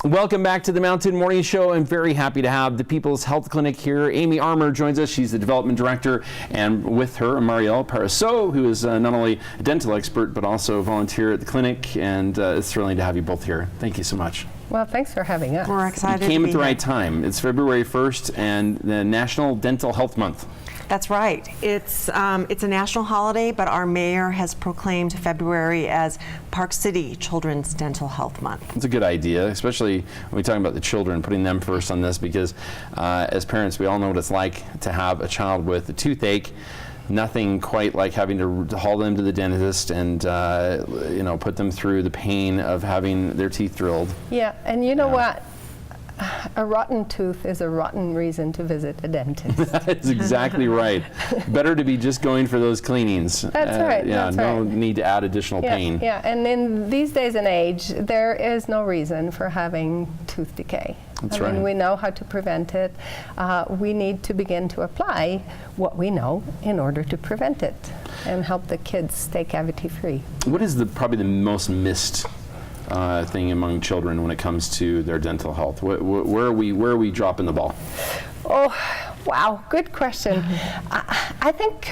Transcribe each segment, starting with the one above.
Welcome back to the Mountain Morning Show. I'm very happy to have the People's Health Clinic here. Aimee Armour joins us. She's the development director, and with her, Marielle Pariseau, who is not only a dental expert, but also a volunteer at the clinic, and it's thrilling to have you both here. Thank you so much. Well, thanks for having us. We're excited You came to at be the here. right time. It's February 1st and the National Dental Health Month. That's right. It's a national holiday, but our mayor has proclaimed February as Park City Children's Dental Health Month. It's a good idea, especially when we talk about the children, putting them first on this, because as parents, we all know what it's like to have a child with a toothache. Nothing quite like having to haul them to the dentist and put them through the pain of having their teeth drilled. Yeah, and you know what? A rotten tooth is a rotten reason to visit a dentist. That's exactly right. Better to be just going for those cleanings. That's right. Yeah, that's no right. need to add additional pain. Yeah, and in these days and age, there is no reason for having tooth decay. That's I mean, right. we know how to prevent it. We need to begin to apply what we know in order to prevent it and help the kids stay cavity-free. What is probably the most missed thing among children when it comes to their dental health? Where are we dropping the ball? Oh, wow, good question. I think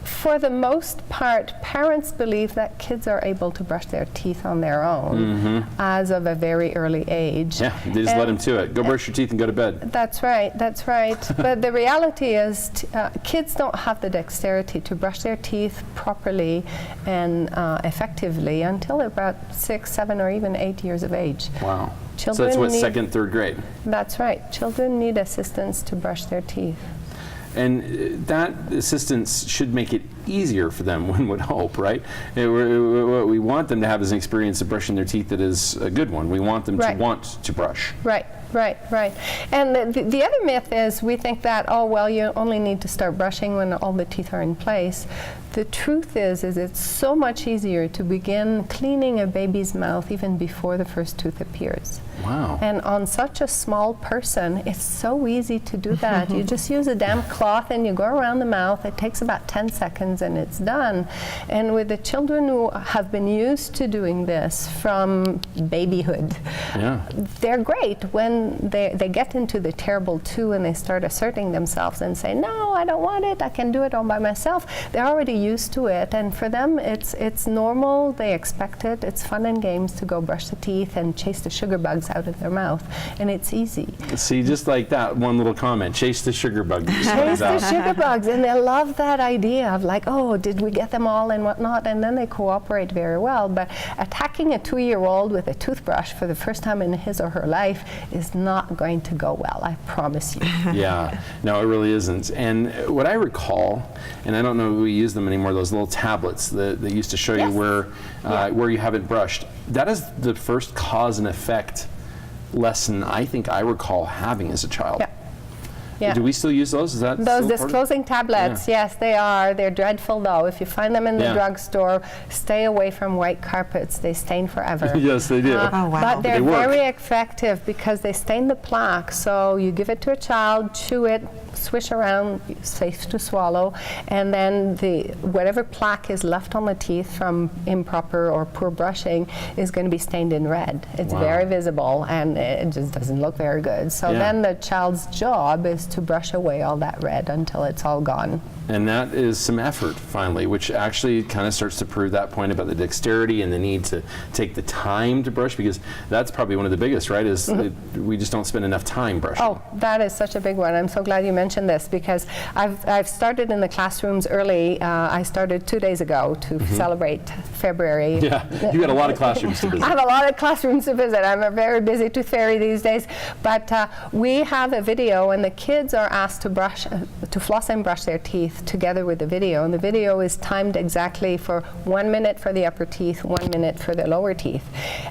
for the most part, parents believe that kids are able to brush their teeth on their own as of a very early age. Yeah, they just let them to it. Go brush your teeth and go to bed. That's right, that's right. But the reality is kids don't have the dexterity to brush their teeth properly and effectively until they're about 6, 7, or even 8 years of age. Wow. Children So that's what, need, second, third grade? That's right. Children need assistance to brush their teeth. And that assistance should make it easier for them, one would hope, right? What we want them to have is an experience of brushing their teeth that is a good one. We want them to want to brush. Right. Right. And the other myth is we think that, oh, well, you only need to start brushing when all the teeth are in place. The truth is it's so much easier to begin cleaning a baby's mouth even before the first tooth appears. Wow. And on such a small person, it's so easy to do that. You just use a damp cloth and you go around the mouth. It takes about 10 seconds and it's done. And with the children who have been used to doing this from babyhood, they're great. When they get into the terrible 2 and they start asserting themselves and say, no, I don't want it, I can do it all by myself, they're already used to it. And for them, it's normal, they expect it. It's fun and games to go brush the teeth and chase the sugar bugs out of their mouth, and it's easy. See, just like that, one little comment, chase the sugar bug. Chase the sugar bugs, and they love that idea of like, oh, did we get them all and whatnot, and then they cooperate very well. But attacking a 2-year-old with a toothbrush for the first time in his or her life is not going to go well, I promise you. Yeah, no, it really isn't. And what I recall, and I don't know if we use them anymore, those little tablets that used to show you where you haven't brushed. That is the first cause and effect lesson I think I recall having as a child. Yeah. Do we still use those? Is that those still disclosing tablets? Yes, they are. They're dreadful, though. If you find them in the drugstore, stay away from white carpets. They stain forever. Yes, they do. Oh, wow. But they're They work. very effective because they stain the plaque. So you give it to a child, chew it, swish around, safe to swallow, and then whatever plaque is left on the teeth from improper or poor brushing is going to be stained in red. It's very visible, and it just doesn't look very good. So then the child's job is to brush away all that red until it's all gone. And that is some effort, finally, which actually kind of starts to prove that point about the dexterity and the need to take the time to brush, because that's probably one of the biggest, right, is we just don't spend enough time brushing. Oh, that is such a big one. I'm so glad you mentioned this, because I've started in the classrooms early. I started 2 days ago to celebrate February. Yeah, you got a lot of classrooms to visit. I have a lot of classrooms to visit. I'm a very busy tooth fairy these days. But we have a video, and the kids are asked to floss and brush their teeth together with the video. And the video is timed exactly for 1 minute for the upper teeth, 1 minute for the lower teeth.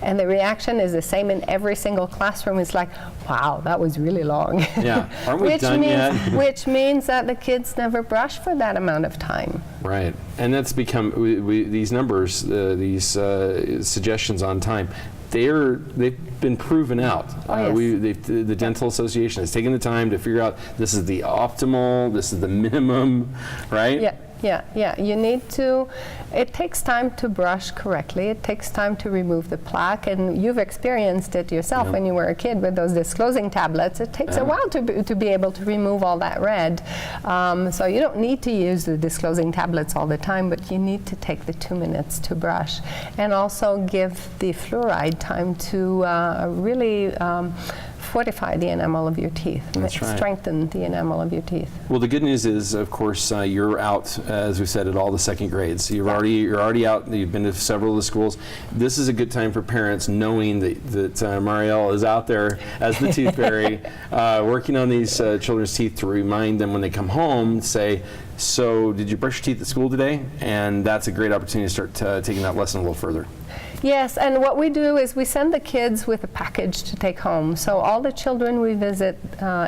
And the reaction is the same in every single classroom. It's like, wow, that was really long. Yeah, aren't we done yet? Which means that the kids never brush for that amount of time. Right, and that's become, these numbers, these suggestions on time, they've been proven out. Oh, yes. The Dental Association has taken the time to figure out this is the optimal, this is the minimum, right? Yeah. yeah. You need to, it takes time to brush correctly. It takes time to remove the plaque, and you've experienced it yourself when you were a kid with those disclosing tablets. It takes a while to be able to remove all that red. So you don't need to use the disclosing tablets all the time, but you need to take the 2 minutes to brush, and also give the fluoride time to really fortify the enamel of your teeth, That's right. strengthen the enamel of your teeth. Well, the good news is, of course, you're out, as we said, at all the second grades. You're already out. You've been to several of the schools. This is a good time for parents, knowing that Marielle is out there as the tooth fairy, working on these children's teeth, to remind them when they come home, say, so did you brush your teeth at school today? And that's a great opportunity to start taking that lesson a little further. Yes, and what we do is we send the kids with a package to take home. So all the children we visit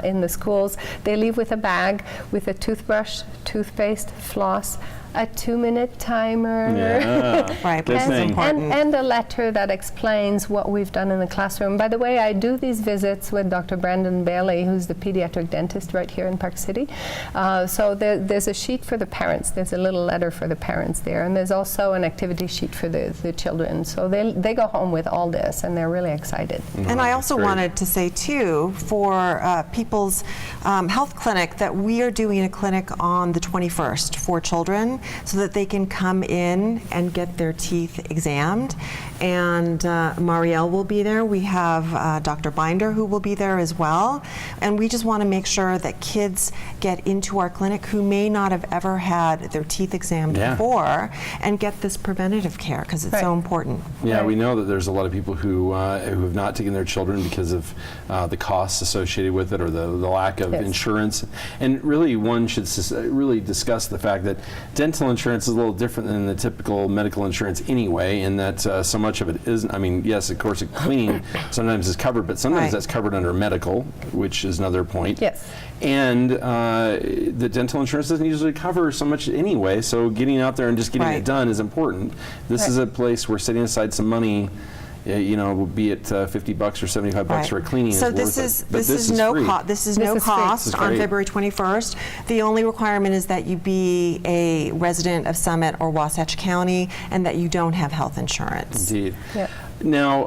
in the schools, they leave with a bag with a toothbrush, toothpaste, floss, a 2-minute timer. Yeah. Right, Good this is thing. important. And a letter that explains what we've done in the classroom. By the way, I do these visits with Dr. Brandon Bailey, who's the pediatric dentist right here in Park City. So there's a sheet for the parents. There's a little letter for the parents there. And there's also an activity sheet for the children. So they go home with all this, and they're really excited. And I also Great. wanted to say, too, for People's Health Clinic, that we are doing a clinic on the 21st for children, so that they can come in and get their teeth examined. And Marielle will be there. We have Dr. Binder, who will be there as well. And we just want to make sure that kids get into our clinic who may not have ever had their teeth examined before, and get this preventative care, because it's so important. Yeah, Right. we know that there's a lot of people who have not taken their children because of the costs associated with it, or the lack of insurance. And really, one should really discuss the fact that dental insurance is a little different than the typical medical insurance anyway, in that so much of it isn't. I mean, yes, of course, cleaning sometimes is covered, but sometimes that's covered under medical, which is another point. Yes. And the dental insurance doesn't usually cover so much anyway, so getting out there and just getting it done is important. This is a place where setting aside some money, you know, be it $50 or $75 for a cleaning, so is this worth is it. But this is no cost. This is no This is free. cost This is on great. February 21st. The only requirement is that you be a resident of Summit or Wasatch County, and that you don't have health insurance. Indeed. Yeah. Now,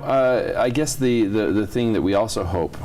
I guess the thing that we also hope,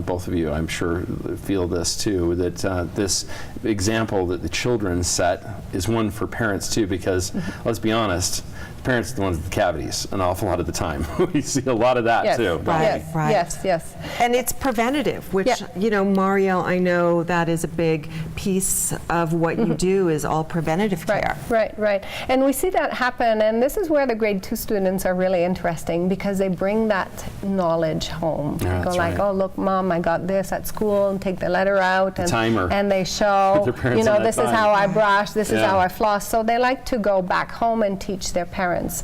both of you, I'm sure, feel this too, that this example that the children set is one for parents too, because let's be honest, parents are the ones with the cavities an awful lot of the time. We see a lot of that too. don't we? Yes, Right. yes. And it's preventative, which, you know, Marielle, I know that is a big piece of what you do, is all preventative care. Right. And we see that happen, and this is where the grade 2 students are really interesting, because they bring that knowledge home. Yeah, Go that's like, right. oh, look, Mom, I got this at school, and take the letter out. And, timer. and they show, Their parents you know, on that this is time. how I brush, this is Yeah. how I floss. So they like to go back home and teach their parents,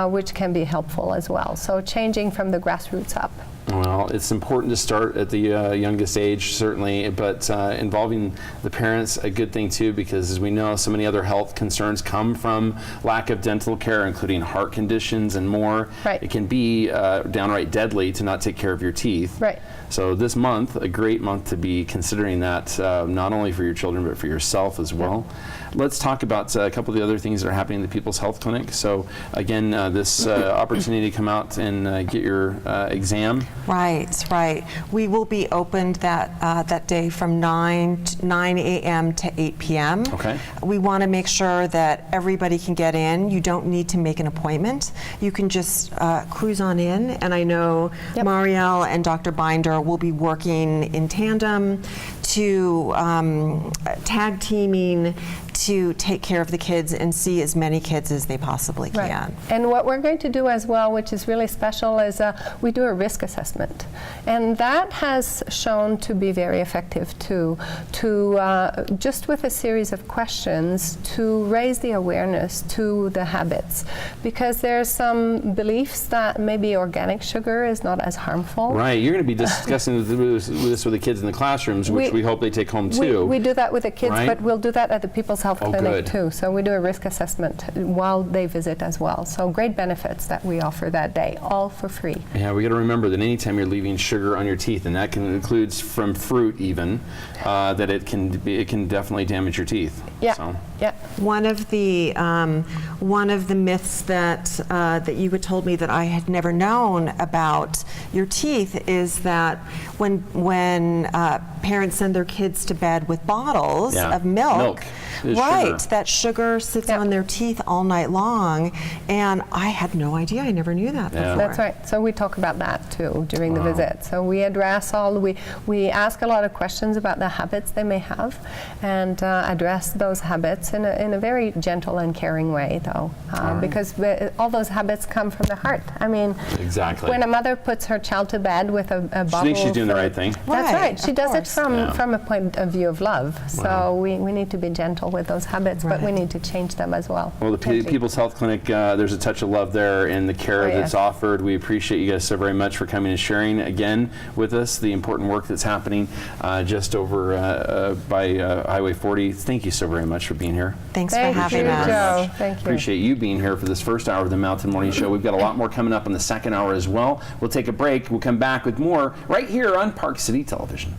which can be helpful as well. So changing from the grassroots up. Well, it's important to start at the youngest age, certainly, but involving the parents, a good thing too, because as we know, so many other health concerns come from lack of dental care, including heart conditions and more. Right. It can be downright deadly to not take care of your teeth. Right. So this month, a great month to be considering that, not only for your children, but for yourself as well. Let's talk about a couple of the other things that are happening in the People's Health Clinic. So again, this opportunity to come out and get your exam. Right. We will be opened that day from 9 a.m. to 8 p.m. Okay. We want to make sure that everybody can get in. You don't need to make an appointment. You can just cruise on in. And I know Marielle and Dr. Binder will be working in tandem to tag teaming to take care of the kids and see as many kids as they possibly can. And what we're going to do as well, which is really special, is we do a risk assessment. And that has shown to be very effective too, to just with a series of questions to raise the awareness to the habits. Because there's some beliefs that maybe organic sugar is not as harmful. Right, you're going to be discussing this with the kids in the classrooms, which we hope they take home too. We do that with the kids, Right? but we'll do that at the People's Health Clinic good. too. So we do a risk assessment while they visit as well. So great benefits that we offer that day, all for free. Yeah, we got to remember that anytime you're leaving sugar on your teeth, and that includes from fruit even, that it can definitely damage your teeth. Yeah. So. Yeah. One of the myths that you had told me that I had never known about your teeth is that when parents send their kids to bed with bottles Yeah. of milk, is right, sugar. that sugar sits Yeah. on their teeth all night long, and I had no idea. I never knew that Yeah. before. That's right. So we talk about that too during the visit. So we address we ask a lot of questions about the habits they may have, and address those habits in a very gentle and caring way, though, because all those habits come from the heart. I mean, Exactly. when a mother puts her child to bed with a bottle, She thinks she's doing the full- right thing. That's Right, right. She of does it course. from a point of view of love. So we need to be gentle with those habits, but we Right. need to change them as well. Well, the Gently. People's Health Clinic, there's a touch of love there in the care Oh, that's yes. offered. We appreciate you guys so very much for coming and sharing again with us the important work that's happening just over by Highway 40. Thank you so very much for being here. Thanks Thank for having you, us. Joe. Thank you. Appreciate you being here for this first hour of the Mountain Morning Show. We've got a lot more coming up in the second hour as well. We'll take a break. We'll come back with more right here on Park City Television.